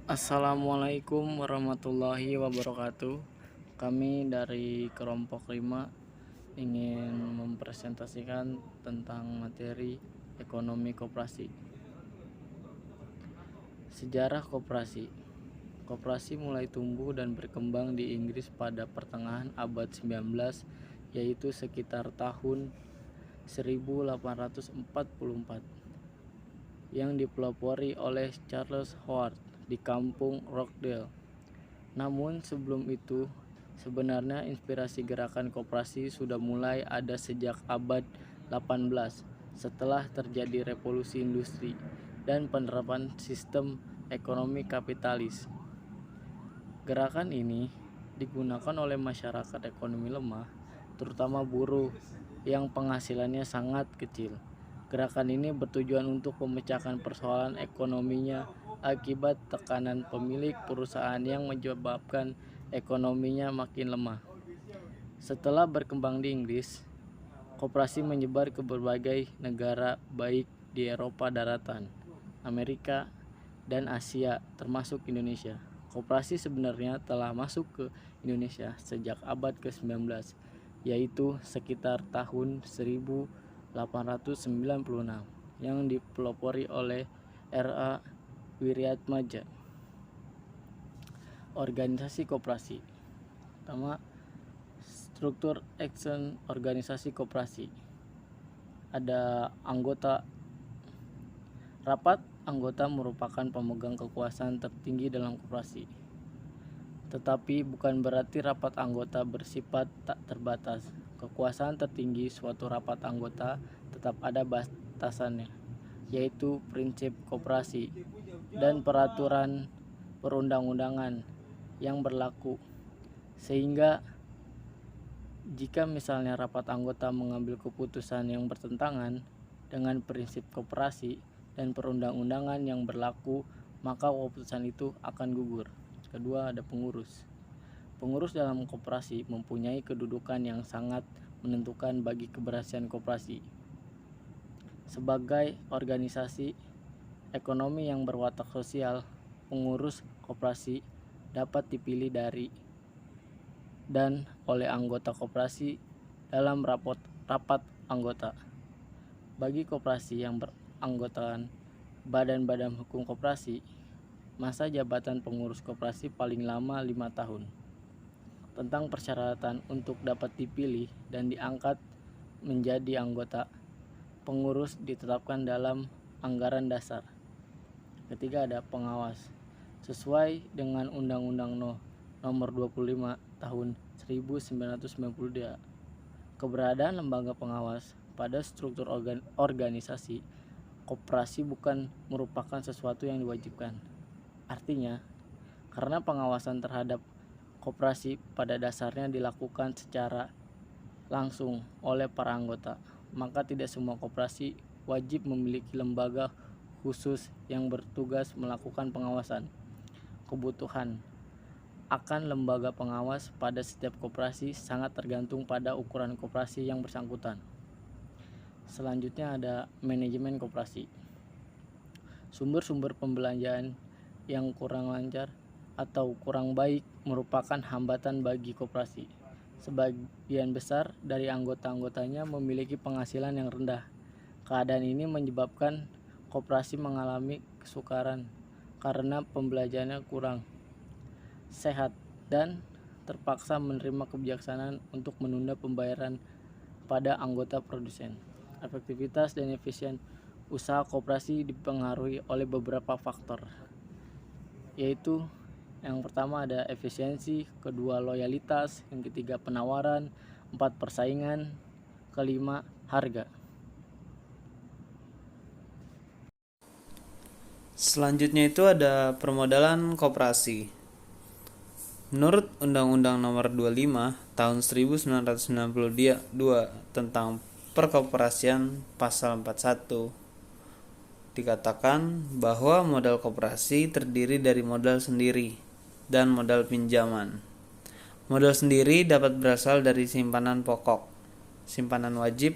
Assalamualaikum warahmatullahi wabarakatuh. Kami dari kelompok 5 ingin mempresentasikan tentang materi ekonomi koperasi. Sejarah koperasi. Koperasi mulai tumbuh dan berkembang di Inggris pada pertengahan abad 19, yaitu sekitar tahun 1844, yang dipelopori oleh Charles Howard di kampung Rochdale. Namun sebelum itu, sebenarnya inspirasi gerakan koperasi sudah mulai ada sejak abad 18 setelah terjadi revolusi industri dan penerapan sistem ekonomi kapitalis. Gerakan ini digunakan oleh masyarakat ekonomi lemah, terutama buruh yang penghasilannya sangat kecil. Gerakan ini bertujuan untuk memecahkan persoalan ekonominya akibat tekanan pemilik perusahaan yang menyebabkan ekonominya makin lemah. Setelah berkembang di Inggris, koperasi menyebar ke berbagai negara baik di Eropa daratan, Amerika, dan Asia termasuk Indonesia. Koperasi sebenarnya telah masuk ke Indonesia sejak abad ke-19, yaitu sekitar tahun 1896 yang dipelopori oleh R.A. Wiryatmaja. Organisasi koperasi. Pertama, struktur action organisasi koperasi. Ada anggota. Rapat anggota merupakan pemegang kekuasaan tertinggi dalam koperasi. Tetapi bukan berarti rapat anggota bersifat tak terbatas. Kekuasaan tertinggi suatu rapat anggota tetap ada batasannya, yaitu prinsip koperasi dan peraturan perundang-undangan yang berlaku. Sehingga jika misalnya rapat anggota mengambil keputusan yang bertentangan dengan prinsip koperasi dan perundang-undangan yang berlaku, maka keputusan itu akan gugur. Kedua, ada pengurus. Pengurus dalam koperasi mempunyai kedudukan yang sangat menentukan bagi keberhasilan koperasi. Sebagai organisasi ekonomi yang berwatak sosial, pengurus koperasi dapat dipilih dari dan oleh anggota koperasi dalam rapat anggota. Bagi koperasi yang beranggotakan badan-badan hukum koperasi, masa jabatan pengurus koperasi paling lama 5 tahun. Tentang persyaratan untuk dapat dipilih dan diangkat menjadi anggota, pengurus ditetapkan dalam anggaran dasar. Ketiga, ada pengawas. Sesuai dengan Undang-Undang Nomor 25 Tahun 1992, keberadaan lembaga pengawas pada struktur organisasi koperasi bukan merupakan sesuatu yang diwajibkan. Artinya, karena pengawasan terhadap koperasi pada dasarnya dilakukan secara langsung oleh para anggota, maka tidak semua koperasi wajib memiliki lembaga khusus yang bertugas melakukan pengawasan. Kebutuhan akan lembaga pengawas pada setiap koperasi sangat tergantung pada ukuran koperasi yang bersangkutan. Selanjutnya ada manajemen koperasi. Sumber-sumber pembelanjaan yang kurang lancar atau kurang baik merupakan hambatan bagi koperasi. Sebagian besar dari anggota-anggotanya memiliki penghasilan yang rendah. Keadaan ini menyebabkan koperasi mengalami kesukaran karena pembelanjaannya kurang sehat dan terpaksa menerima kebijaksanaan untuk menunda pembayaran pada anggota produsen. Efektivitas dan efisien usaha koperasi dipengaruhi oleh beberapa faktor, yaitu yang pertama ada efisiensi, kedua loyalitas, yang ketiga penawaran, 4 persaingan, kelima harga. Selanjutnya itu ada permodalan koperasi. Menurut Undang-Undang Nomor 25 Tahun 1992 tentang Perkoperasian Pasal 41, dikatakan bahwa modal koperasi terdiri dari modal sendiri dan modal pinjaman. Modal sendiri dapat berasal dari simpanan pokok, simpanan wajib,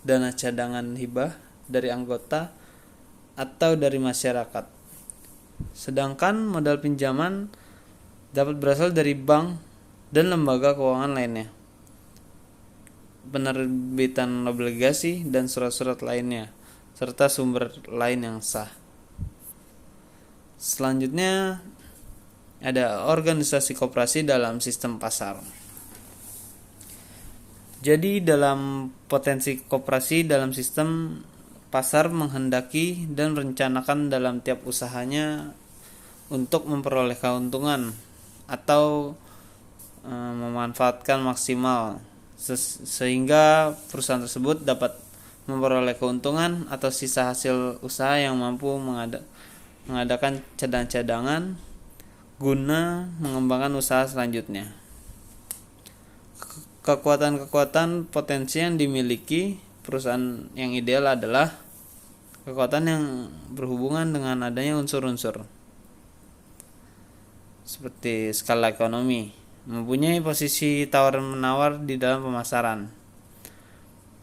dana cadangan hibah dari anggota, atau dari masyarakat. Sedangkan modal pinjaman dapat berasal dari bank dan lembaga keuangan lainnya, penerbitan obligasi dan surat-surat lainnya, serta sumber lain yang sah. Selanjutnya ada organisasi koperasi dalam sistem pasar. Jadi dalam potensi koperasi dalam sistem pasar menghendaki dan merencanakan dalam tiap usahanya untuk memperoleh keuntungan atau memanfaatkan maksimal sehingga perusahaan tersebut dapat memperoleh keuntungan atau sisa hasil usaha yang mampu mengadakan cadangan-cadangan guna mengembangkan usaha selanjutnya. Kekuatan-kekuatan potensi yang dimiliki perusahaan yang ideal adalah kekuatan yang berhubungan dengan adanya unsur-unsur seperti skala ekonomi, mempunyai posisi tawar-menawar di dalam pemasaran,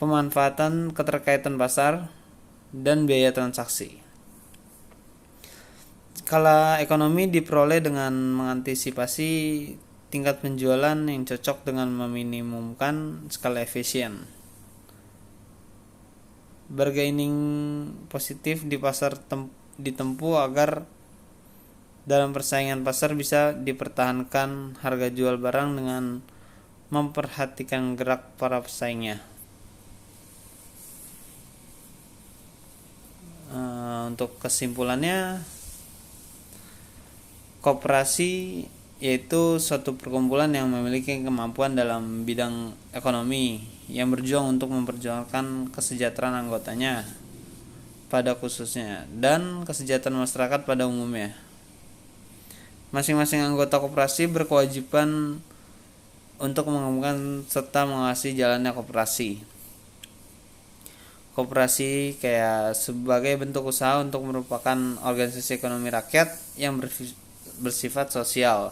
pemanfaatan keterkaitan pasar, dan biaya transaksi. Skala ekonomi diperoleh dengan mengantisipasi tingkat penjualan yang cocok dengan meminimumkan skala efisien. Bargaining positif di pasar ditempuh agar dalam persaingan pasar bisa dipertahankan harga jual barang dengan memperhatikan gerak para pesaingnya. Untuk kesimpulannya, koperasi yaitu suatu perkumpulan yang memiliki kemampuan dalam bidang ekonomi yang berjuang untuk memperjuangkan kesejahteraan anggotanya pada khususnya dan kesejahteraan masyarakat pada umumnya. Masing-masing anggota koperasi berkewajiban untuk mengembangkan serta mengawasi jalannya koperasi. Koperasi kayak sebagai bentuk usaha untuk merupakan organisasi ekonomi rakyat yang bersifat sosial.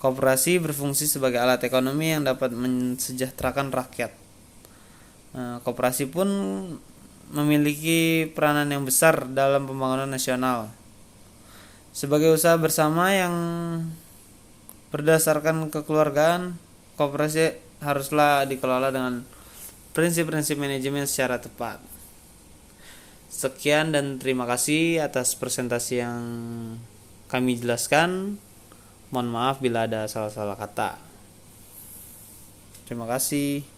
Koperasi berfungsi sebagai alat ekonomi yang dapat mensejahterakan rakyat. Koperasi pun memiliki peranan yang besar dalam pembangunan nasional. Sebagai usaha bersama yang berdasarkan kekeluargaan, koperasi haruslah dikelola dengan prinsip-prinsip manajemen secara tepat. Sekian dan terima kasih atas presentasi yang kami jelaskan. Mohon maaf bila ada salah-salah kata. Terima kasih.